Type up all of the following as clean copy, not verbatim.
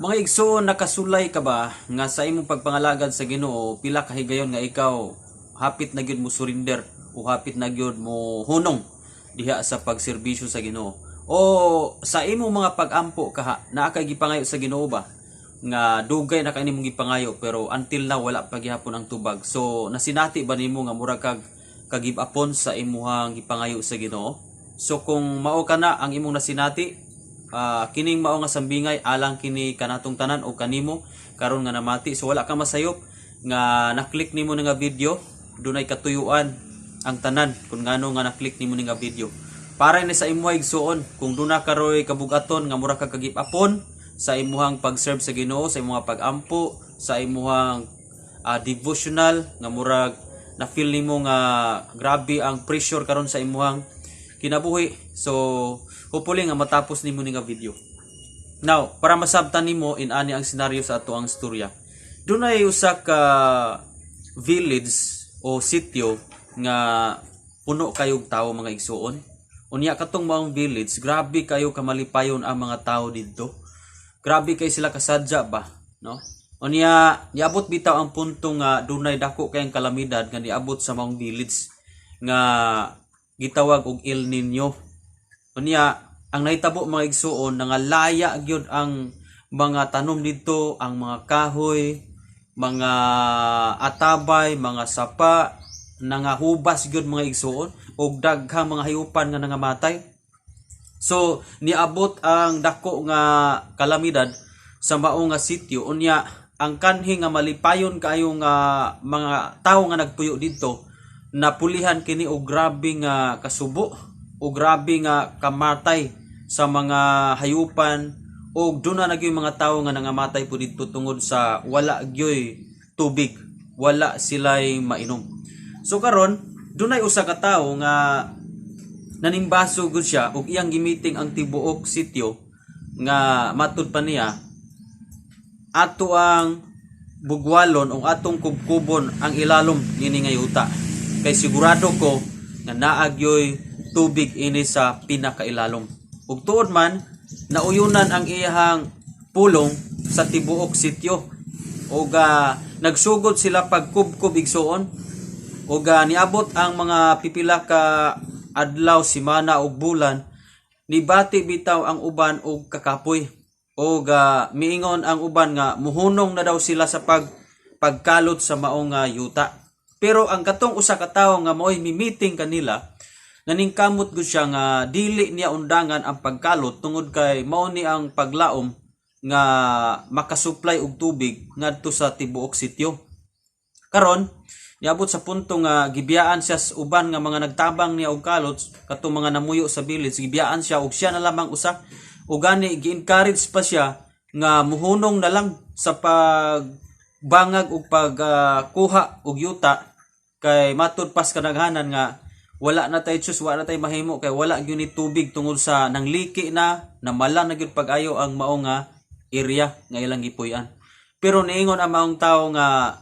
Mga igsoon, nakasulay ka ba nga sa imong pagpangalagad sa Ginoo pila ka higayon nga ikaw hapit na gyud mo surrender o hapit na gyud mo hunong diha sa pagserbisyo sa Ginoo? O sa imong mga pag-ampo kaha naa kay gipangayo sa Ginoo ba nga dugay na kay nimong gipangayo pero until now wala pa gihapon ang tubag. So nasinati ba nimo nga murag kag kagib upon sa imuhang gipangayo sa Ginoo? So kung mao kana ang imong nasinati, kining mao nga sambingay alang kini kanatong tanan o kanimo karon nga namati, so wala ka masayop nga naklik nimo nga video. Dunay katuyuan ang tanan kung ngano nga naklik nimo nga video para ni sa imuhay igsuon. Kung duna karoy kabugaton nga mura ka kagip apon sa imuhang pag-serve sa Ginoo, sa imuhang pag-ampo, sa imuhang devotional nga murag na feel nimo nga grabe ang pressure karon sa imuhang kinabuhi. So hopefully nga matapos nimo ni nga video. Now, para masabtan nimo in ani ang senaryo sa ato ang istorya. Dunay usa ka village o sitio nga puno kayog tawo mga igsuon. Unya katong maong village, grabe kayo kamalipayon ang mga tawo didto. Grabe kay sila kasadya ba, no? Unya niabot bitaw ang punto nga dunay dako kayong kalamidad nga niabot sa maong village nga gitawag og El Nino. Unya ang nahitabo mga igsuon nangalaya gyud ang mga tanom dito, ang mga kahoy, mga atabay, mga sapa, nangahubas gyud mga igsuon og daghang mga hayupan nga nangamatay. So niabot ang dako nga kalamidad sa mao nga sitio. Unya ang kanhi nga malipayon kayo nga mga tawo nga nagpuyo dito napulihan kini og grabe nga kasubo o grabe nga kamatay sa mga hayupan o duna na gyud mga tawo nga nangamatay po dito tungod sa wala gyoy tubig, wala sila'y mainom. So karon dunay usa ka tawo nga nanimbaso gud siya og iyang gimiting ang tibuok sitio nga matud pa niya ato ang bugwalon o atong kubkubon ang ilalom nini nga yuta, kay sigurado ko nga naagyoy tubig ini sa pinakailalom. Ug tuod man nauyunan ang iyang pulong sa tibuok sitio ug nagsugod sila pagkubkob igsuon ug niabot ang mga pipila ka adlaw, simana ug bulan, nibati bitaw ang uban og kakapoy ug miingon ang uban nga muhunong na daw sila sa pagkalot sa maong yuta. Pero ang katong usa ka tawo nga mo'y mi-meeting kanila, naningkamot gud siya nga dili niya undangan ang pagkalot tungod kay mao ni ang paglaom nga makasupply og tubig ngadto sa tibuok sitio. Karon niabot sa punto nga gibiyaan siya sa uban nga mga nagtabang niya og kalot katong mga namuyo sa village, gibiyaan siya og siya na lamang usa ug gani gi-encourage pa siya nga muhunong na lang sa pagbangag ug pagkuha og yuta. Kay matud pas kadaghanan nga wala na tay Diyos, wala na tay mahimo kay wala gyud ni tubig tungod sa nangliki na malang na gyud pag-ayo ang mao nga area nga ilang gipuy-an. Pero niingon ang maong tawo nga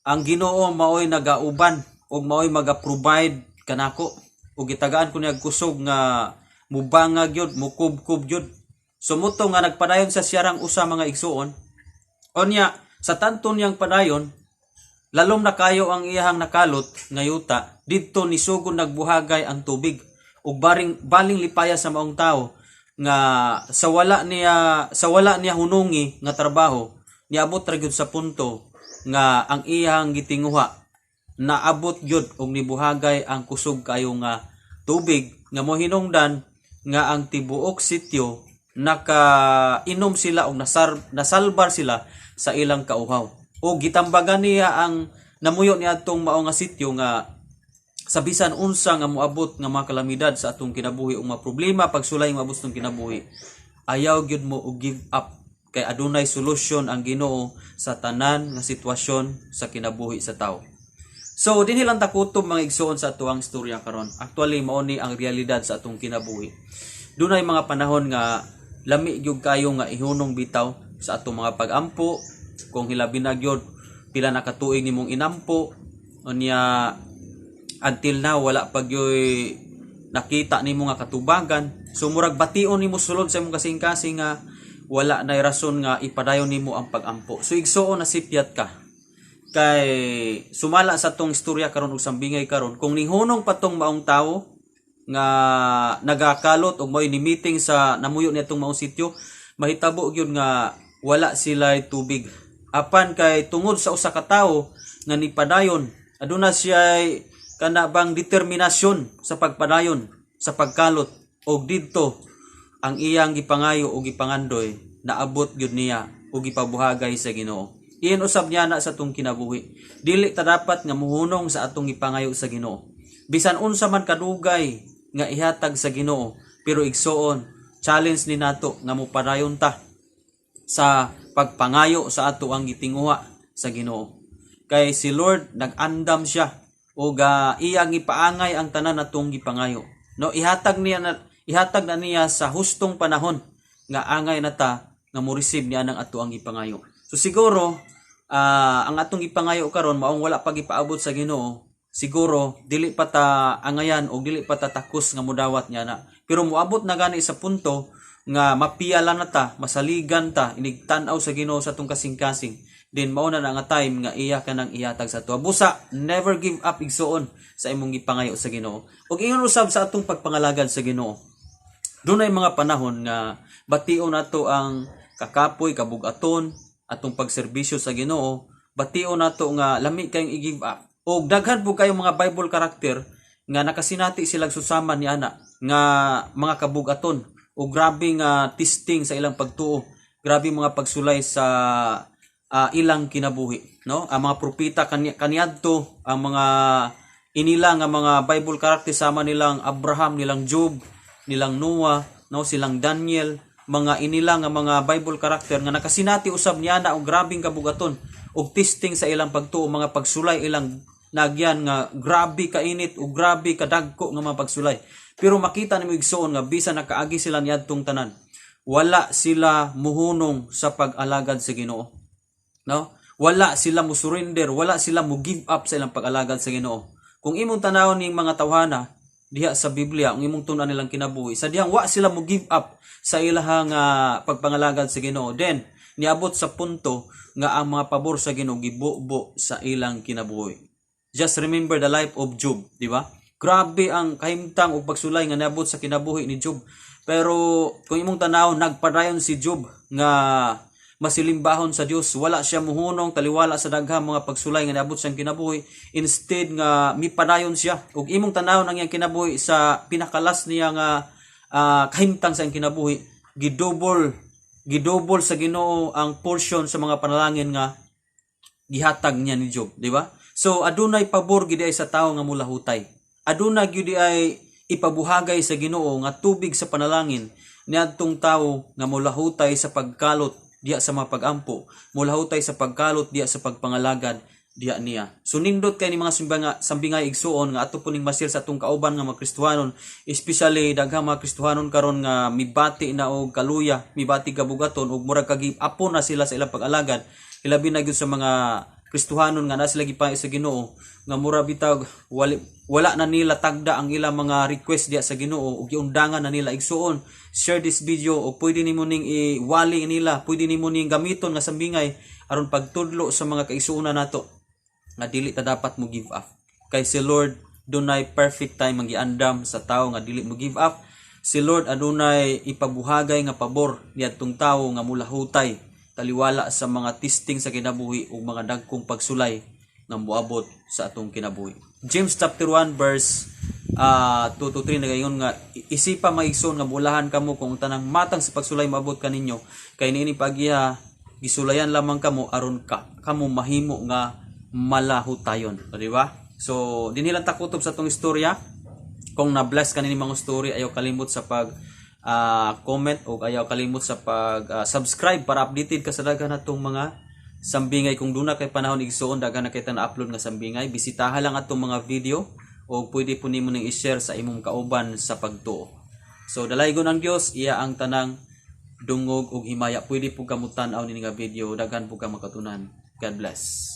ang Ginoo maoy nagauban ug maoy maga-provide kanako ug gitagaan ko niya kusog nga mubangag gyud, mukubkub gyud. Sumuto nga nagpadayon sa siyarang usa mga igsuon. Onya sa tanton niyang padayon, lalom na kayo ang iyahang nakalot nga yuta, didto ni sugod nagbuhagay ang tubig ug baling lipaya sa maong tawo nga sa wala niya hunungi nga trabaho, niabot ra gyud sa punto nga ang iyang gitinguha naabot gyud og nibuhagay ang kusog kayo nga tubig nga mohinungdan nga ang tibuok sitio nakainom sila og nasalbar sila sa ilang kauhaw. O gitambagan niya ang namuyo niya atong mao nga sitio nga sa bisan unsa nga moabot nga mga kalamidad sa atong kinabuhi o mga problema pagsulay nga abot ng kinabuhi, ayaw gyud mo og give up kay adunay solusyon ang Ginoo sa tanan nga sitwasyon sa kinabuhi sa tao. So dinhi lang takutom mga igsuon sa atuang istorya karon. Actually mao ni ang realidad sa atong kinabuhi. Dunay mga panahon nga lami gyud kayo nga ihunong bitaw sa atong mga pag-ampo. Kung hilabi na gyud pila na katuig nimong inampo, unya until now wala pa gyoy nakita nimo nga katubagan. So murag bation nimo sulod sa imong kasing-kasing nga wala na rason nga ipadayon nimo ang pagampo. So igsuon na sipyat ka. Kay sumala sa tong istorya karon ug sambingay karon, kung ninghunong patong maong tawo nga nagakalot og moy ni meeting sa namuyo nitong maong sitio, mahitabo gyud nga wala sila tubig. Apan kay tungod sa usa ka tawo nga nipadayon, aduna siya kana bang determinasyon sa pagpadayon, sa pagkalot, og didto ang iyang gipangayo o gipangandoy naabot gyud niya o gipabuhagay sa Ginoo. Iyan usab niya na sa atong kinabuhi. Dili ta dapat nga muhunong sa atong gipangayo sa Ginoo. Bisan unsa man kadugay nga ihatag sa Ginoo, pero igsuon challenge ni nato nga mopadayon ta sa pagpangayo sa ato ang gitinguha sa Ginoo. Kay si Lord nag-andam siya o iyang ipaangay ang tanan natong gipangayo. No, ihatag na niya sa hustong panahon nga angay na ta nga mo receive niya ng ato ang gipangayo. So siguro ang atong gipangayo karon maong wala pa gipaabot sa Ginoo, siguro dili pa ta angayan o dili pa ta takos nga modawat niya na. Pero moabot na gani sa punto nga mapiyala na ta, masaligan ta, inigtanaw sa Ginoo sa atong kasing-kasing. Then mao na nga time nga iya kanang ihatag sa ato. Busa, never give up igsuon sa imong gipangayo sa Ginoo. Ug ingon usab sa atong pagpangalagad sa Ginoo. Dunay mga panahon nga bation nato ang kakapoy, kabugaton, atong pagserbisyo sa Ginoo, bation nato nga lami kayong i-give up. O daghan po kayong mga Bible character nga nakasinati silang susama ni ana nga mga kabugaton o grabe nga testing sa ilang pagtuo, grabe mga pagsulay sa ilang kinabuhi, no? Ang mga propeta kaniadto, ang mga inila nga mga Bible character sama nilang Abraham, nilang Job, nilang Noah, no, silang Daniel, mga inila nga mga Bible character nga nakasinati usab niya na og grabing kabugaton og testing sa ilang pagtuo, mga pagsulay ilang nagyan nga grabe kainit o grabe kadagko nga mga pagsulay. Pero makita nimo igsuon nga bisan nakaagi sila niadtong tanan, wala sila muhunong sa pag-alagad sa Ginoo. No? Wala sila mo surrender, wala sila mo give up sa ilang pag-alagad sa Ginoo. Kung imong tanawon ning mga tawhana diha sa Biblia, ang imong tun-an nilang kinabuhi, sa dihang wa sila mo give up sa ilahang pagpangalagad sa Ginoo. Then niabot sa punto nga ang mga pabor sa Ginoo gibubo sa ilang kinabuhi. Just remember the life of Job, di ba? Grabe ang kahimtang o pagsulay nga niabot sa kinabuhi ni Job. Pero kung imong tanaw, nagpadayon si Job nga masilimbahon sa Dios, wala siya muhunong taliwala sa daghang mga pagsulay nga niabot sa kinabuhi. Instead nga mipadayon siya. Ug imong tanaw nang iyang kinabuhi sa pinakalas niya nga kahimtang sa iyang kinabuhi, gidouble sa Ginoo ang portion sa mga panalangin nga gihatag niya ni Job, di ba? So adunay pabor gid ay sa tawo nga mulahutay. Aduna gyud ay ipabuhagay sa Ginoo nga tubig sa panalangin niadtong tawo nga mulahutay sa pagkalot diya sa mga pagampo, mulahutay sa pagkalot diya sa pagpangalagad diya niya. So nindot kay ni mga sambingay igsuon nga ato puning masil sa atong kauban nga mga Kristiyanon, especially daghang mga Kristiyanon karon nga mibati na og kaluya, mibati kabugaton og murag kagipon na sila sa ilang pag-alagad. Hilabi na gyud sa mga Kristiyanon nga na sila gipay sa Ginoo nga mura bitaw wala na nila tagda ang ilang mga request diya sa Ginoo ug giundangan na nila igsuon. Share this video o pwede nimo ning iwali nila, pwede nimo ning gamiton nga sambingay aron pagtudlo sa mga kaisuonan nato nga dili ta dapat mo give up. Kay si Lord dunay perfect time ang giandam sa tawo nga dili mo give up. Si Lord adunay ipabuhagay nga pabor niadtong tawo nga mulahutay taliwala sa mga testing sa kinabuhi ug mga dagkong pagsulay nga moabot sa atong kinabuhi. James chapter 1 verse 2 to 3 nagayon nga isipa maigsoon nga bulahan kamo kung tanang matang sa pagsulay maabot kaninyo kay niini pagiha gisulayan lamang kamo aron kamo mahimo nga malahutayon, di ba? So dinhi lang takutob sa atong istorya. Kung na-bless ka nini mga story, ayaw kalimot sa pag comment o ayaw kalimot sa pag subscribe para updated ka sa daghan natong mga sambingay. Kung duna kay panahon igsuon daghan na kita na-upload nga sambingay, bisitaha lang atong mga video o pwede po nimo ning i-share sa imong kauban sa pagtuo. So dalaygon ang Dios, iya ang tanang dungog ug himaya. Pwede po kamutan-aw ni nga video, daghan po ka makatunan. God bless.